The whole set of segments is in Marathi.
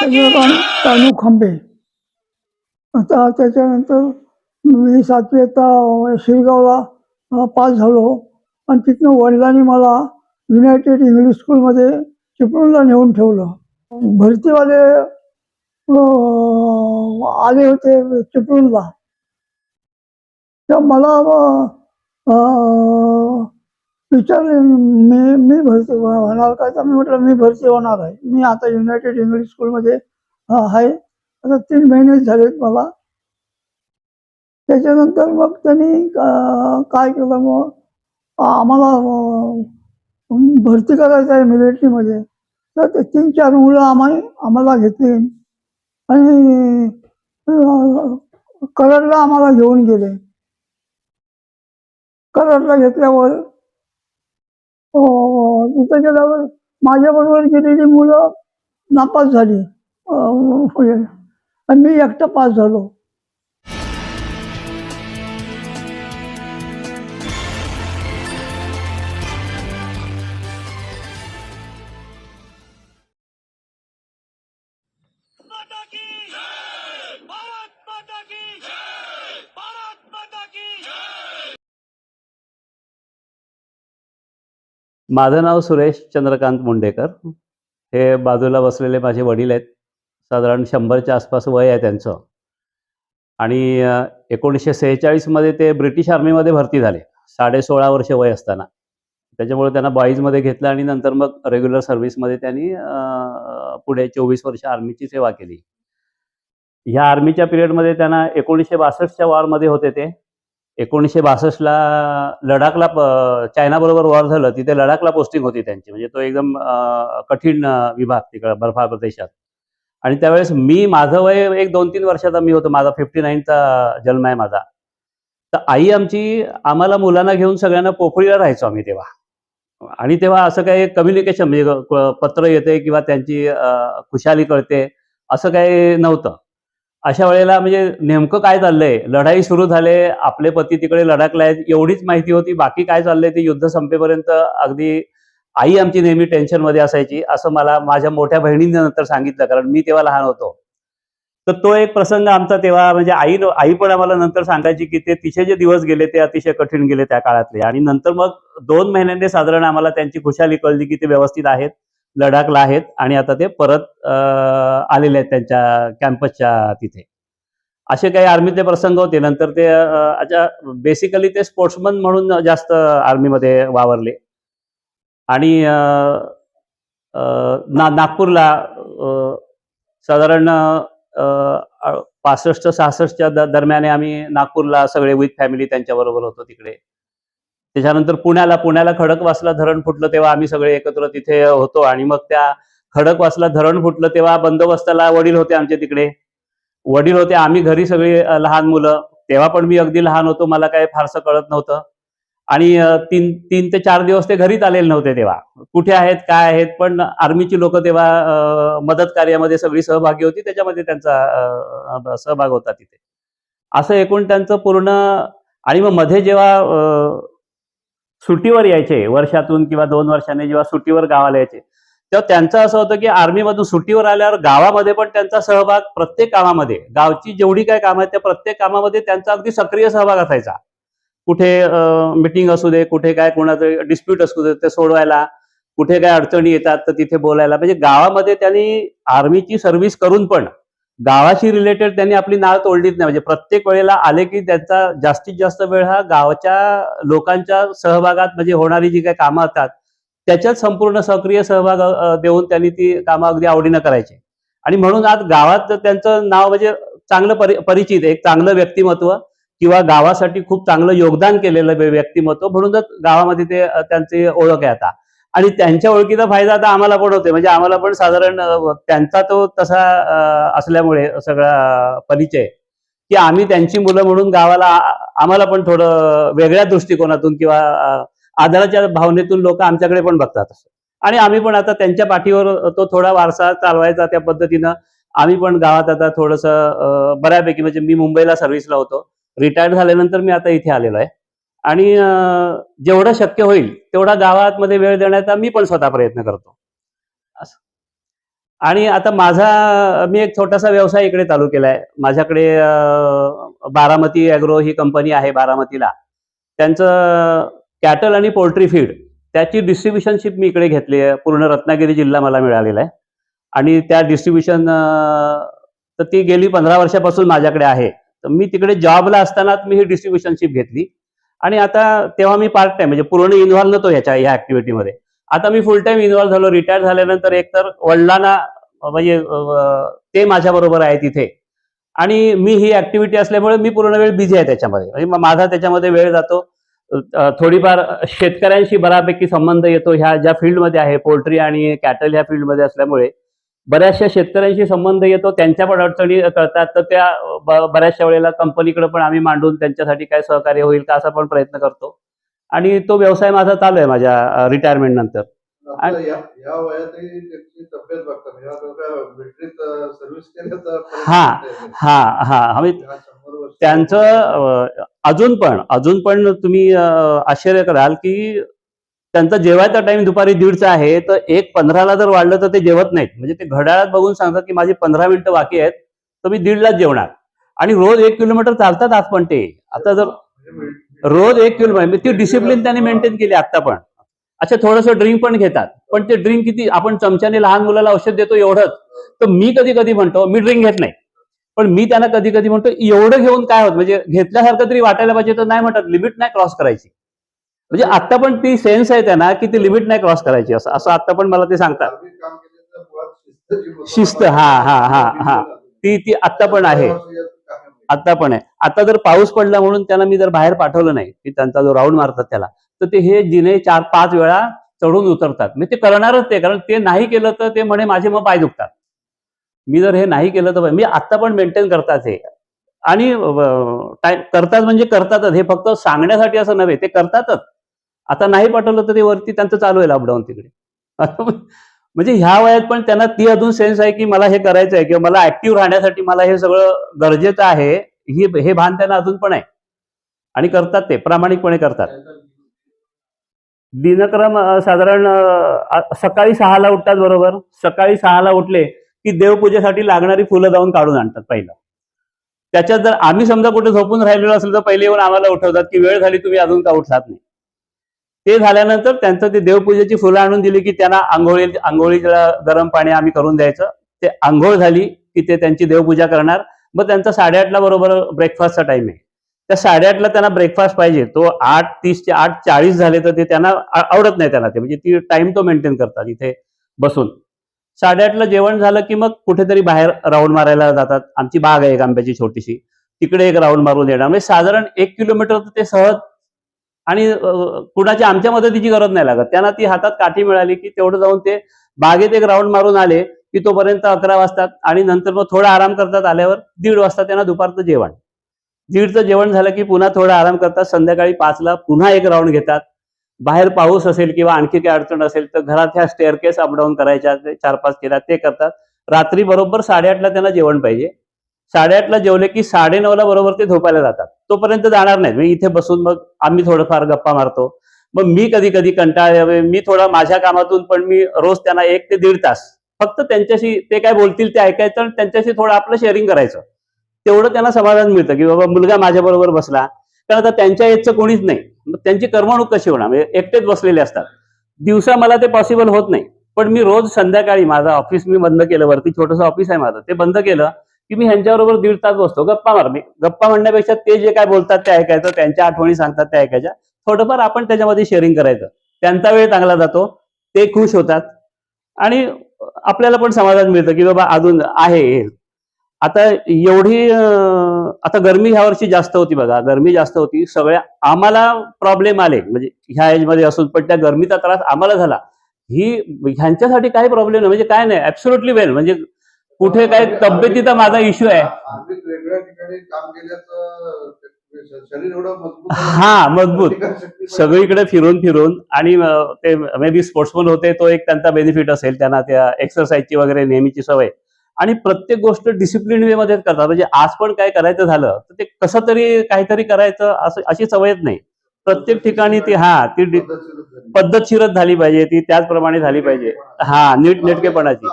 तानू खांबे. आता त्याच्यानंतर मी 7वी शिरगावला पास झालो आणि तिथनं वडिलांनी मला युनायटेड इंग्लिश स्कूलमध्ये चिपळूणला नेऊन ठेवलं. भरतीवाले आले होते चिपळूणला. तर मला विचारले मी भरती होणार काय, तर मी म्हटलं मी भरती होणार आहे. मी आता युनायटेड इंग्लिश स्कूलमध्ये आहे. आता 3 महिने झालेत मला. त्याच्यानंतर मग त्यांनी काय केलं, मग आम्हाला भरती करायचं आहे मिलिटरीमध्ये. तर ते 3-4 मुलं आम्हाला घेतली आणि कराडला आम्हाला घेऊन गेले. कराडला घेतल्यावर तिथं गेल्यावर माझ्याबरोबर गेलेली मुलं नापास झाली आणि मी एकटा पास झालो. माझं नाव सुरेश चंद्रकांत मुंडेकर. हे बाजूला बसलेले माझे वडील आहेत. साधारण 100च्या आसपास वय आहे त्यांचं. आणि 1946मध्ये ते ब्रिटिश आर्मीमध्ये भरती झाले 16.5 वर्ष वय असताना. त्याच्यामुळे त्यांना बॉईजमध्ये घेतलं आणि नंतर मग रेग्युलर सर्व्हिसमध्ये त्यांनी पुढे 24 वर्ष आर्मीची सेवा केली. ह्या आर्मीच्या पिरियडमध्ये त्यांना 1962च्या वॉरमध्ये होते ते. 1962ला लडाखला चायनाबरोबर वॉर झालं, तिथे लडाखला पोस्टिंग होती त्यांची. म्हणजे तो एकदम कठीण विभाग तिकडं बर्फाळ प्रदेशात. आणि त्यावेळेस माझं वय 1-2-3 वर्षाचा मी होतो. माझा 59चा जन्म आहे माझा. तर आई आम्हाला मुलांना घेऊन सगळ्यांना पोफळीला राहायचो आम्ही तेव्हा. आणि तेव्हा असं काही कम्युनिकेशन म्हणजे पत्र येते किंवा त्यांची खुशाली कळते असं काही नव्हतं. अशा वेळेला म्हणजे नेमकं काय चाललंय, लढाई सुरू झाले, आपले पती तिकडे लडाखला आहेत एवढीच माहिती होती. बाकी काय चाललंय ते युद्ध संपेपर्यंत अगदी आई आमची नेहमी टेन्शनमध्ये असायची, असं मला माझ्या मोठ्या बहिणीने नंतर सांगितलं, कारण मी तेव्हा लहान होतो. तर तो एक प्रसंग आमचा तेव्हा म्हणजे आई पण आम्हाला नंतर सांगायची की ते तिचे जे दिवस गेले ते अतिशय कठीण गेले त्या काळातले. आणि नंतर मग 2 महिन्यांनी साधारण आम्हाला त्यांची खुशाली कळली की ते व्यवस्थित आहेत, लडाखला आहेत आणि आता ते परत आलेले आहेत त्यांच्या कॅम्पसच्या तिथे. असे काही आर्मीचे प्रसंग होते. नंतर ते बेसिकली ते स्पोर्ट्समन म्हणून जास्त आर्मीमध्ये वावरले. आणि नागपूरला साधारण 65-66च्या दरम्यान आम्ही नागपूरला सगळे विथ फॅमिली त्यांच्याबरोबर होतो तिकडे. त्याच्यानंतर पुण्याला खडकवासला धरण फुटलं तेव्हा आम्ही सगळे एकत्र तिथे होतो. आणि मग त्या खडकवासला धरण फुटलं तेव्हा बंदोबस्ताला वडील होते आमचे तिकडे. वडील होते, आम्ही घरी सगळी लहान मुलं. तेव्हा पण मी अगदी लहान होतो, मला काही फारसं कळत नव्हतं. आणि 3 ते 4 दिवस ते घरीच आलेले नव्हते तेव्हा. कुठे आहेत काय आहेत, पण आर्मीची लोक तेव्हा मदत कार्यामध्ये सगळी सहभागी होती, त्याच्यामध्ये त्यांचा सहभाग होता तिथे. असं एकूण त्यांचं पूर्ण. आणि मग मध्ये जेव्हा सुट्टीवर यायचे वर्षातून किंवा 2 वर्षांनी जेव्हा सुट्टीवर गावाला यायचे, तेव्हा त्यांचं असं होतं की आर्मीमधून सुट्टीवर आल्यावर गावामध्ये पण त्यांचा सहभाग, प्रत्येक कामामध्ये गावची जेवढी काय कामं आहेत त्या प्रत्येक कामामध्ये त्यांचा अगदी सक्रिय सहभाग असायचा. कुठे मिटिंग असू दे, कुठे काय कोणाचं डिस्प्यूट असू दे ते सोडवायला, कुठे काय अडचणी येतात तर तिथे बोलायला. म्हणजे गावामध्ये त्यांनी आर्मीची सर्व्हिस करून पण गावाशी रिलेटेड त्यांनी आपली नाळ तोडलीच नाही. म्हणजे प्रत्येक वेळेला आले की त्यांचा जास्तीत जास्त वेळ हा गावाच्या लोकांच्या सहभागात, म्हणजे होणारी जी काही कामं असतात त्याच्यात संपूर्ण सक्रिय सहभाग देऊन त्यांनी ती कामं अगदी आवडीनं करायची. आणि म्हणून आज गावात त्यांचं नाव म्हणजे चांगलं परिचित, एक चांगलं व्यक्तिमत्व किंवा गावासाठी खूप चांगलं योगदान केलेलं व्यक्तिमत्व म्हणूनच गावामध्ये ते त्यांची ओळख आहे आता. आणि त्यांच्या ओळखीचा फायदा आता आम्हाला पण होते. म्हणजे आम्हाला पण साधारण त्यांचा तो तसा असल्यामुळे सगळा परिचय, की आम्ही त्यांची मुलं म्हणून गावाला आम्हाला पण थोडं वेगळ्या दृष्टिकोनातून किंवा आदराच्या भावनेतून लोक आमच्याकडे पण बघतात. आणि आम्ही पण आता त्यांच्या पाठीवर तो थोडा वारसा चालवायचा त्या पद्धतीनं आम्ही पण गावात आता थोडंसं बऱ्यापैकी, म्हणजे मी मुंबईला सर्व्हिसला होतो, रिटायर्ड झाल्यानंतर मी आता इथे आलेलो आहे. आणि जेवढं शक्य होईल तेवढा गावात मध्ये वेळ देण्याचा मी पण स्वतः प्रयत्न करतो. असं आणि आता मी एक छोटासा व्यवसाय इकडे चालू केलाय. माझ्याकडे बारामती ॲग्रो ही कंपनी आहे बारामतीला. त्यांचं कॅटल आणि पोल्ट्री फीड त्याची डिस्ट्रिब्युशनशिप मी इकडे घेतली आहे. पूर्ण रत्नागिरी जिल्हा मला मिळालेला आहे. आणि त्या डिस्ट्रिब्युशन तर ती गेली 15 वर्षापासून माझ्याकडे आहे. तर मी तिकडे जॉबला असतानाच मी ही डिस्ट्रिब्युशनशिप घेतली. आणि आता तेव्हा मी पार्ट टाइम म्हणजे पूर्ण इन्व्हॉल्व नव्हतो ह्या ऍक्टिव्हिटीमध्ये. आता मी फुल टाइम इन्व्हॉल्व झालो. रिटायर झाल्यानंतर एकतर वडिलांना म्हणजे ते माझ्या बरोबर आहे तिथे, आणि मी ही ऍक्टिव्हिटी असल्यामुळे मी पूर्ण वेळ बिझी आहे त्याच्यामध्ये. म्हणजे माझा त्याच्यामध्ये वेळ जातो. थोडीफार शेतकऱ्यांशी बऱ्यापैकी संबंध येतो ह्या ज्या फील्डमध्ये आहे, पोल्ट्री आणि कॅटल ह्या फील्डमध्ये असल्यामुळे बऱ्याचशा शेतकऱ्यांशी संबंध येतो. त्यांच्या पण अडचणी कळतात. तर त्या बऱ्याचशा वेळेला कंपनीकडे पण आम्ही मांडून त्यांच्यासाठी काय सहकार्य होईल का असा पण प्रयत्न करतो. आणि तो व्यवसाय माझा चालू आहे माझ्या रिटायरमेंट नंतर. आपलं या वयातही त्याची तब्येत बघता म्हणजे आता काय मिलिटरीत सर्व्हिस केल्याचा हा हा हा आम्ही 100 वर्ष त्यांचं अजून पण तुम्ही आश्चर्य कराल की त्यांचा जेवायचा टाइम दुपारी 1:30चा आहे, तर 1:15ला जर वाढलं तर ते जेवत नाहीत. म्हणजे ते घड्याळात बघून सांगतात की माझी 15 मिनिटं बाकी आहेत, तर मी 1:30लाच जेवणार. आणि रोज 1 किलोमीटर चालतात आज पण ते. आता जर रोज 1 किलोमीटर ती डिसिप्लिन त्यांनी मेंटेन केली आता पण. अच्छा, थोडंसं ड्रिंक पण घेतात, पण ते ड्रिंक किती, आपण चमच्याने लहान मुलाला औषध देतो एवढंच. तर मी कधी कधी म्हणतो मी ड्रिंक घेत नाही, पण मी त्यांना कधी कधी म्हणतो एवढं घेऊन काय होत, म्हणजे घेतल्यासारखं तरी वाटायला पाहिजे. तर नाही म्हणतात, लिमिट नाही क्रॉस करायची. म्हणजे आता पण ती सेन्स आहे त्यांना की ती लिमिट नाही क्रॉस करायची, असं आता पण मला ते सांगतात. काम केलं तर मुळात शिस्त, हा ती आता पण आहे. आता पण आहे. आता जर पाऊस पडला म्हणून त्यांना मी जर बाहेर पाठवलं नाही, की त्यांचा जो राऊंड मारतात त्याला, तर ते हे जिने 4-5 वेळा चढून उतरतात. मी ते करणारच ते, कारण ते नाही केलं तर ते म्हणे माझे मग पाय दुखतात. मी जर हे नाही केलं तर मी आता पण मेंटेन करतात हे. आणि करतात म्हणजे करतातच. हे फक्त सांगण्यासाठी असं नव्हे, ते करतातच. आता नाही पाठवलं तर ते वरती त्यांचं चालू आहे लॉकडाऊन तिकडे. म्हणजे ह्या वयात पण त्यांना ती अजून सेन्स आहे की मला हे करायचं आहे, किंवा मला ऍक्टिव्ह राहण्यासाठी मला हे सगळं गरजेचं आहे, हे भान त्यांना अजून पण आहे. आणि करतात, ते प्रामाणिकपणे करतात. दिनक्रम साधारण सकाळी 6ला उठतात बरोबर. सकाळी 6ला उठले की देवपूजेसाठी लागणारी फुलं जाऊन काढून आणतात पहिलं. त्याच्यात जर आम्ही समजा कुठे झोपून राहिलेलो असेल तर पहिले येऊन आम्हाला उठवतात की वेळ झाली, तुम्ही अजून का उठलात नाही. ते झाल्यानंतर त्यांचं ते देवपूजेची फुलं आणून दिली की त्यांना आंघोळीला गरम पाणी आम्ही करून द्यायचं. ते आंघोळ झाली की ते त्यांची देवपूजा करणार. मग त्यांचा 8:30ला बरोबर ब्रेकफास्टचा टाइम आहे. त्या 8:30ला त्यांना ब्रेकफास्ट पाहिजे. तो 8:30 ते 8:40 झाले तर ते त्यांना आवडत नाही त्यांना ते, म्हणजे ती टाइम तो मेंटेन करतात इथे बसून. 8:30ला जेवण झालं की मग कुठेतरी बाहेर राऊंड मारायला जातात. आमची बाग आहे एक आंब्याची छोटीशी, तिकडे एक राऊंड मारून येणार. म्हणजे साधारण 1 किलोमीटर ते सहज. आणि कुणाची आमच्या मदतीची गरज नाही लागत त्यांना. ती हातात काठी मिळाली की तेवढं जाऊन ते बागेत एक राऊंड मारून आले की तोपर्यंत 11 वाजतात. आणि नंतर मग थोडा आराम करतात. आल्यावर 1:30 वाजता त्यांना दुपारचं जेवण. 1:30चं जेवण झालं की पुन्हा थोडा आराम करतात. संध्याकाळी 5ला पुन्हा एक राऊंड घेतात. बाहेर पाऊस असेल किंवा आणखी काही अडचण असेल तर घरात ह्या स्टेअरकेस अपडाऊन करायच्या 4-5 केल्या ते करतात. रात्री बरोबर 8:30ला त्यांना जेवण पाहिजे. 8:30ला जेवले की 9:30ला बरोबर ते झोपायला जातात. तोपर्यंत जाणार नाहीत. मी इथे बसून मग आम्ही थोडंफार गप्पा मारतो. मग मी कधी कधी कंटाळले, मी थोडा माझ्या कामातून पण मी रोज त्यांना 1 ते 1.5 तास फक्त त्यांच्याशी, ते काय बोलतील ते ऐकायचं आणि त्यांच्याशी थोडं आपलं शेअरिंग करायचं. तेवढं त्यांना समाधान मिळतं की बाबा मुलगा माझ्या बरोबर बसला. कारण आता त्यांच्या एजचं कोणीच नाही. मग त्यांची करमणूक कशी होणार, म्हणजे एकटेच बसलेले असतात. दिवसा मला ते पॉसिबल होत नाही. पण मी रोज संध्याकाळी माझं ऑफिस मी बंद केलं, वरती छोटंसं ऑफिस आहे माझं, ते बंद केलं की मी ह्यांच्याबरोबर 1.5 तास बसतो, गप्पा मार. मी गप्पा म्हणण्यापेक्षा ते जे काय बोलतात ते ऐकायचं, त्यांच्या आठवणी सांगतात त्या ऐकायच्या. थोडंफार आपण त्याच्यामध्ये शेअरिंग करायचं. त्यांचा वेळ चांगला जातो, ते खुश होतात आणि आपल्याला पण समाधान मिळतं की बाबा अजून आहे. आता एवढी आता गरमी ह्या वर्षी जास्त होती बघा. गरमी जास्त होती. सगळ्या आम्हाला प्रॉब्लेम आले, म्हणजे ह्या एजमध्ये असून पण त्या गरमीचा त्रास आम्हाला झाला. ह्यांच्यासाठी काही प्रॉब्लेम नाही, म्हणजे काय नाही, ऍब्सोल्युटली वेल. म्हणजे कुठे काय तब्येतीचा माझा इश्यू आहे. वेगवेगळ्या ठिकाणी काम केल्याचं शरीर एवढं मजबूत हा, मजबूत. सगळीकडे फिरून आणि ते मे बी स्पोर्ट्समन होते, तो एक त्यांचा बेनिफिट असेल त्यांना, त्या एक्सरसाइजची वगैरे नेहमीची सवय. आणि प्रत्येक गोष्ट डिसिप्लिन वे मध्ये करतात. म्हणजे आज पण काय करायचं झालं तर ते कसं तरी काहीतरी करायचं असं, अशी सवयच नाही. प्रत्येक ठिकाणी ती ती पद्धतशीरच झाली पाहिजे, ती त्याचप्रमाणे झाली पाहिजे. नीटनेटकेपणाची.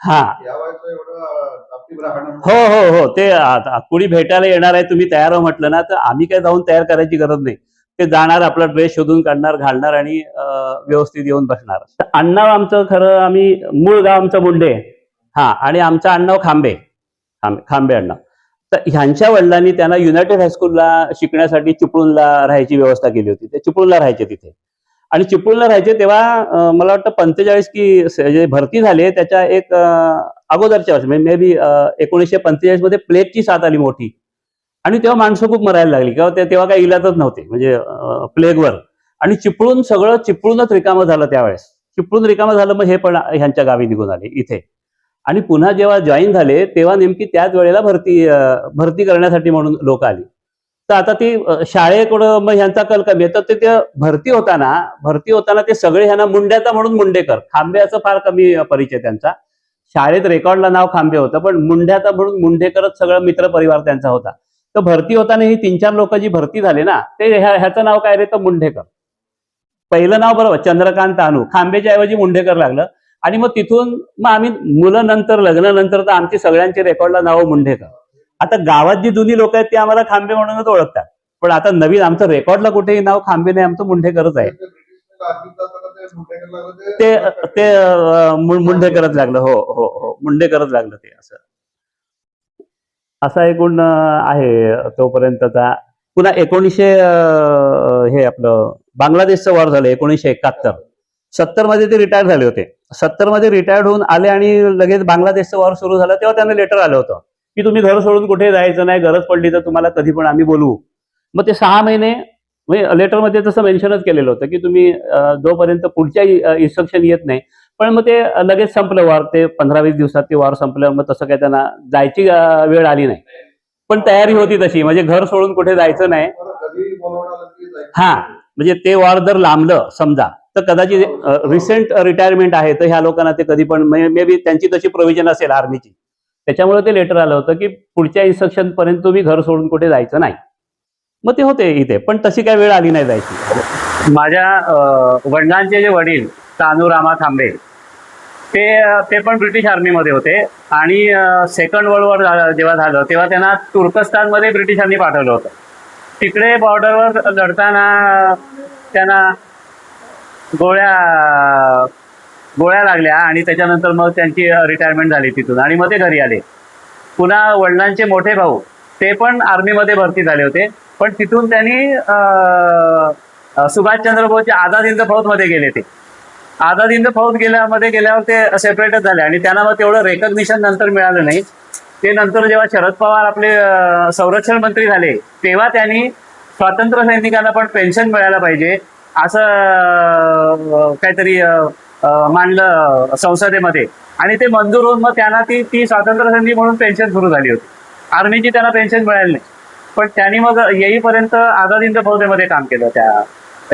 हा या वयाचं एवढं ताप्ती राहणं हो हो हो ते कुणी भेटायला येणार आहे तुम्ही तयार हो म्हटलं ना तर आम्ही काय जाऊन तयार करायची गरज नाही. ते जाणार आपला ड्रेस शोधून काढणार घालणार आणि व्यवस्थित येऊन बसणार. आडनाव आमचं खरं आम्ही मूळ गाव आमचं मुंडे हा आणि आमचं आडनाव खांबे खांबे आडनाव. तर ह्यांच्या वडिलांनी त्यांना युनायटेड हायस्कूलला शिकण्यासाठी चिपळूणला राहायची व्यवस्था केली होती. ते चिपळूणला राहायचे तिथे आणि चिपळूणला राहायचे तेव्हा मला वाटतं 45 की जे भरती झाले त्याच्या एक अगोदरच्या वर्षी मे बी 1945 मध्ये प्लेगची साथ आली मोठी आणि तेव्हा माणसं खूप मरायला लागली किंवा तेव्हा काही इलाजच नव्हते म्हणजे प्लेगवर आणि चिपळूणच रिकामं झालं त्यावेळेस. चिपळूण रिकामं झालं मग हे पण ह्यांच्या गावी निघून आले इथे आणि पुन्हा जेव्हा जॉईन झाले तेव्हा नेमकी त्याच वेळेला भरती करण्यासाठी म्हणून लोक आली. तर आता ती शाळेकडं मग ह्यांचा कल कमी आहे. तर ते भरती होताना ते सगळे ह्यांना मुंड्याचा म्हणून मुंडेकर खांब्याचं फार कमी परिचय त्यांचा. शाळेत रेकॉर्डला नाव खांबे होतं पण मुंड्याचा म्हणून मुंडेकरच सगळं मित्र परिवार त्यांचा होता. तर भरती होताना ही 3-4 लोक जी भरती झाले ना ते ह्याचं नाव काय रे तर मुंडेकर. पहिलं नाव बरोबर चंद्रकांत अनु खांबेच्या ऐवजी मुंडेकर लागलं आणि मग तिथून मग आम्ही मुलं नंतर लग्नानंतर तर आमची सगळ्यांची रेकॉर्डला नावं मुंडेकर. आता गावात जी जुनी लोक आहेत ती आम्हाला खांबे म्हणूनच ओळखतात पण आता नवीन आमचं रेकॉर्डला कुठेही नाव खांबे नाही आमचं मुंडेकरच आहे. ते ते मुंडेकरच लागलं हो हो हो मुंडेकरच लागलं ते असं. असा एकूण आहे तोपर्यंतचा. पुन्हा 1900 हे आपलं बांगलादेशचं वॉर झालं 1971. 70 मध्ये ते रिटायर झाले होते. 70 मध्ये रिटायर्ड होऊन आले आणि लगेच बांगलादेशचं वॉर सुरू झालं तेव्हा त्यांना लेटर आलं होतं की तुम्ही घर सोडून कुठे जायचं नाही गरज पडली तर तुम्हाला कधी पण आम्ही बोलवू. मग ते 6 महिने म्हणजे लेटरमध्ये तसं मेन्शनच केलेलं होतं की तुम्ही जोपर्यंत पुढच्या इन्स्ट्रक्शन येत नाही पण मग ते लगेच संपलं वॉर. ते 15-20 दिवसात ते वॉर संपलं. मग तसं काही त्यांना जायची वेळ आली नाही पण तयारी होती तशी म्हणजे घर सोडून कुठे जायचं नाही. हा म्हणजे ते वॉर जर लांबलं समजा तर कदाचित रिसेंट रिटायरमेंट आहे तर ह्या लोकांना ते कधी पण मे बी त्यांची तशी प्रोव्हिजन असेल आर्मीची त्याच्यामुळे ते लेटर आलं होतं की पुढच्या इन्स्ट्रक्शन पर्यंत तुम्ही घर सोडून कुठे जायचं नाही. मग ते होते इथे पण तशी काही वेळ आली नाही जायची. माझ्या वडिलांचे जे वडील तानूरामा थांबे ते पण ब्रिटिश आर्मीमध्ये होते आणि सेकंड वर्ल्ड वॉर जेव्हा झालं तेव्हा त्यांना तुर्कस्तानमध्ये ब्रिटिशांनी पाठवलं होतं. तिकडे बॉर्डरवर लढताना त्यांना गोळ्या लागल्या आणि त्याच्यानंतर मग त्यांची रिटायरमेंट झाली तिथून आणि मग ते घरी आले. पुन्हा वडिलांचे मोठे भाऊ ते पण आर्मीमध्ये भरती झाले होते पण तिथून त्यांनी सुभाषचंद्र बोसच्या आझाद हिंद फौजमध्ये गेले. ते आझाद हिंद फौज गेल्यावर ते सेपरेटच झाले आणि त्यांना मग तेवढं रेकग्निशन नंतर मिळालं नाही. ते नंतर जेव्हा शरद पवार आपले संरक्षण मंत्री झाले तेव्हा त्यांनी स्वातंत्र्य सैनिकांना पण पेन्शन मिळायला पाहिजे असं काहीतरी मांडलं संसदेमध्ये आणि ते मंजूर होऊन मग त्यांना ती स्वातंत्र्य सैनिक म्हणून पेन्शन सुरू झाली होती. आर्मीची त्यांना पेन्शन मिळाली नाही पण त्यांनी मग येईपर्यंत आझाद हिंद फौजेमध्ये काम केलं त्या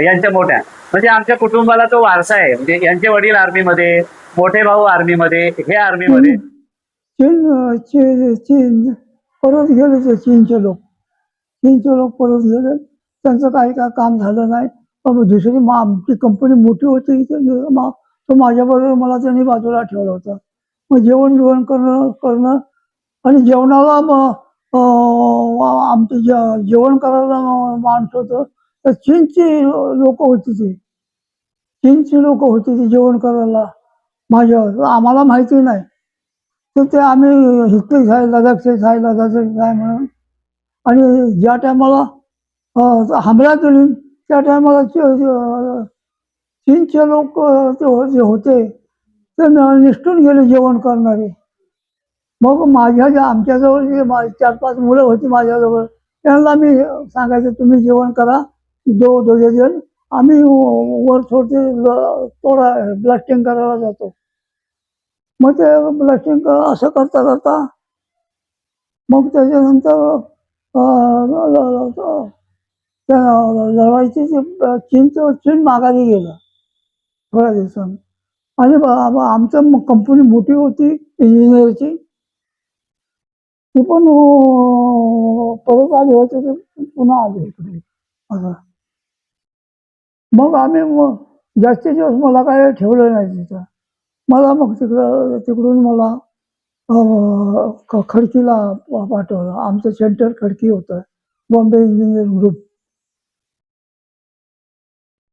यांच्या मोठ्या म्हणजे आमच्या कुटुंबाला तो वारसा आहे. म्हणजे यांचे वडील आर्मीमध्ये मोठे भाऊ आर्मीमध्ये हे आर्मीमध्ये. चीन परत गेले ते चीनचे लोक परत गेले. त्यांचं काही काम झालं नाही. पण दुसरी आमची कंपनी मोठी होती तो माझ्याबरोबर मला त्यांनी बाजूला ठेवलं होतं. मग जेवण करणं आणि जेवणाला आमचं जेवण करायला माणसं होतं तर चीनची लोक होती ती जेवण करायला माझ्यावर. आम्हाला माहिती नाही तर ते आम्ही हिटली खाय लडाखचे खाय म्हणून आणि ज्या टायमाला हमला केली त्या टायमाला चीनचे लोक जे होते ते निसटून गेले जेवण करणारे. मग आमच्याजवळ जे 4-5 मुलं होती माझ्याजवळ त्यांना मी सांगायचं तुम्ही जेवण करा दोघे जण आम्ही वर थोडा ब्लास्टिंग करायला जातो. मग ते ब्लास्टिंग असं करता मग त्याच्यानंतर त्या लढाईची चीन माघारी गेलं थोड्या दिवसांनी आणि आमचं कंपनी मोठी होती इंजिनिअरची ती पण परत आली होती ते पुन्हा आले इकडे असं. मग आम्ही जास्तीत जास्त मला काय ठेवलं नाही तिथं. मला मग तिकडून मला खडकीला पाठवलं. आमचं सेंटर खडकी होतं, बॉम्बे इंजिनियर ग्रुप.